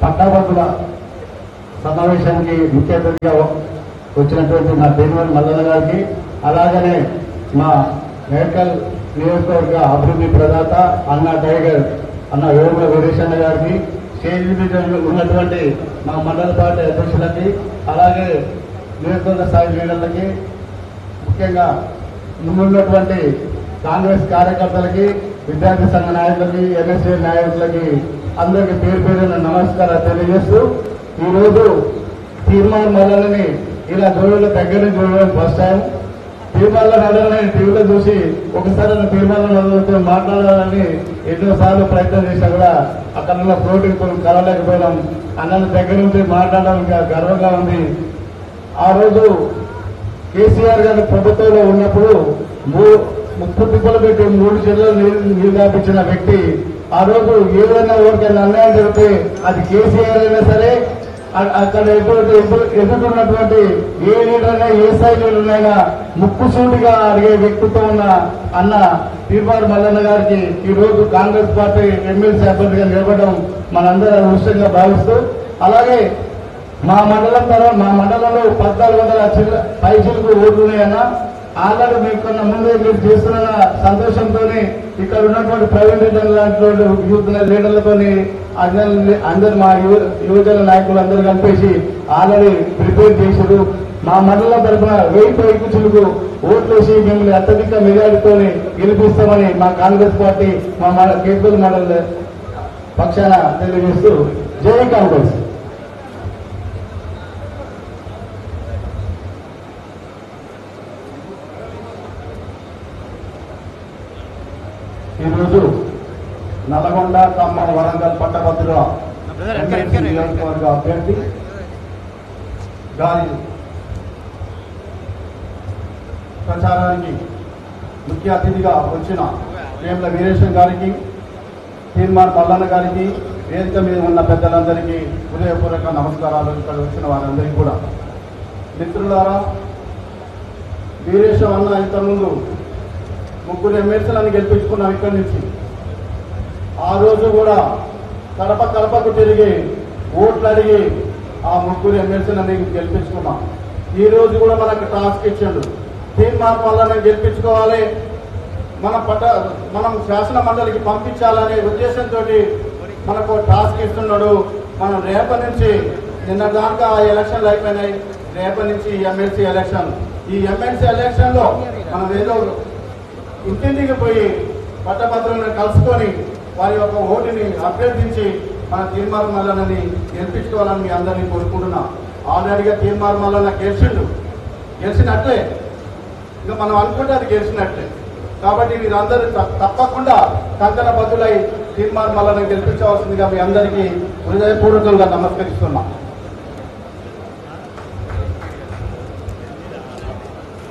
పట్టాభద్రుల సమావేశానికి ముఖ్య అతిథిగా వచ్చినటువంటి మా దేనివల్ మల్లన్న గారికి, అలాగనే మా మేడ్కల్ నియోజకవర్గ అభివృద్ధి ప్రదాత అన్న టైగర్ అన్న వేముల వీరేశన్న గారికి, స్టేజ్ మీద ఉన్నటువంటి మా మండల పార్టీ అధ్యక్షులకి, అలాగే నియోజకవర్గ స్థాయి లీడర్లకి, ముఖ్యంగా ముందున్నటువంటి కాంగ్రెస్ కార్యకర్తలకి, విద్యార్థి సంఘ నాయకులకి, ఎన్ఎస్ఏ నాయకులకి అందరికీ పేరు పేరున నమస్కారాలు తెలియజేస్తూ, ఈరోజు తీర్మానం మల్లన్నని ఇలా జోడుల దగ్గర నుంచి చూడడం ఫస్ట్ టైం. తీర్మానం మల్లన్నని టీవీలో చూసి ఒకసారి తీర్మానం మల్లన్నతో మాట్లాడాలని ఎన్నోసార్లు ప్రయత్నం చేసినా కూడా అక్కడ ఉన్న ఫ్లోటింగ్ కలవలేకపోయినాం. అన్నల దగ్గర నుంచి మాట్లాడడం ఇంకా గర్వంగా ఉంది. ఆ రోజు కేసీఆర్ గారి ప్రభుత్వంలో ఉన్నప్పుడు ముప్పు తిప్పలు పెట్టి 3 జిల్లాలు నీళ్లు దాపించిన వ్యక్తి, ఆ రోజు ఏదైనా ఎవరికైనా అన్యాయం జరిగితే అది కేసీఆర్ అయినా సరే, అక్కడ ఎదుర్కొన్నటువంటి ఏ లీడర్నైనా ఏ స్థాయి లీడర్నైనా ముక్కుసూటిగా అడిగే వ్యక్తిత్వం ఉన్న అన్న తీర్మానం మల్లన్న గారికి ఈ రోజు కాంగ్రెస్ పార్టీ ఎమ్మెల్సీ అభ్యర్థిగా నిలబడడం మనందరూ అదృష్టంగా భావిస్తూ, అలాగే మా మండలంలో 1400 పైసలకు ఓట్లు ఉన్నాయన్నా. ఆల్రెడీ మీకన్నా ముందే మీరు చేస్తున్న సంతోషంతో ఇక్కడ ఉన్నటువంటి ప్రైవేట్ లీడర్ లాంటి యూత్ లీడర్లతో అందరు మా యువజన నాయకులు అందరూ కలిపేసి ఆల్రెడీ ప్రిపేర్ చేశారు. మా మండలం తరఫున 1000 పైకుచులకు ఓట్లేసి మిమ్మల్ని అత్యధిక మెజారిటీతో గెలిపిస్తామని మా కాంగ్రెస్ పార్టీ మా కేపీఎల్ మండల పక్షాన తెలియజేస్తూ జై కాంగ్రెస్. ఈరోజు నల్గొండ, ఖమ్మం, వరంగల్ పట్టభద్రుల నియోజకవర్గ అభ్యర్థి గారి ప్రచారానికి ముఖ్య అతిథిగా వచ్చిన వేముల వీరేశం గారికి, తీర్మానం మల్లన్న గారికి, వేదిక మీద ఉన్న పెద్దలందరికీ హృదయపూర్వక నమస్కారాలు. ఇక్కడ వచ్చిన వారందరికీ కూడా మిత్రులారా, వీరేశం అన్న ఇంతకుముందు 3 ఎమ్మెల్సీలను గెలిపించుకున్నాం ఇక్కడి నుంచి. ఆ రోజు కూడా కడపకు తిరిగి ఓట్లు అడిగి ఆ 3 ఎమ్మెల్సీలని గెలిపించుకున్నాం. ఈ రోజు కూడా మనకు టాస్క్ ఇచ్చాడు, తీర్మానం వల్ల గెలిపించుకోవాలి, మనం శాసన మండలికి పంపించాలనే ఉద్దేశంతో మనకు టాస్క్ ఇస్తున్నాడు. మనం రేపటి నుంచి, నిన్న దాకా ఎలక్షన్లు అయిపోయినాయి, రేపటి నుంచి ఎమ్మెల్సీ ఎలక్షన్. ఈ ఎమ్మెల్సీ ఎలక్షన్ లో మనం ఏదో ఇంటింటికి పోయి పట్టభద్రులను కలుసుకొని వారి యొక్క ఓటుని అభ్యర్థించి మన తీర్మానం మల్లన్నని గెలిపించుకోవాలని మీ అందరినీ కోరుకుంటున్నాం. ఆల్రెడీగా తీర్మానం మల్లన్న గెలిచినట్లే, ఇంకా మనం అనుకుంటే అది గెలిచినట్లే. కాబట్టి మీరందరూ తప్పకుండా కంకణ బద్దులై తీర్మానం మల్లన్న గెలిపించవలసిందిగా మీ అందరికీ హృదయపూర్వకంగా నమస్కరిస్తున్నాం.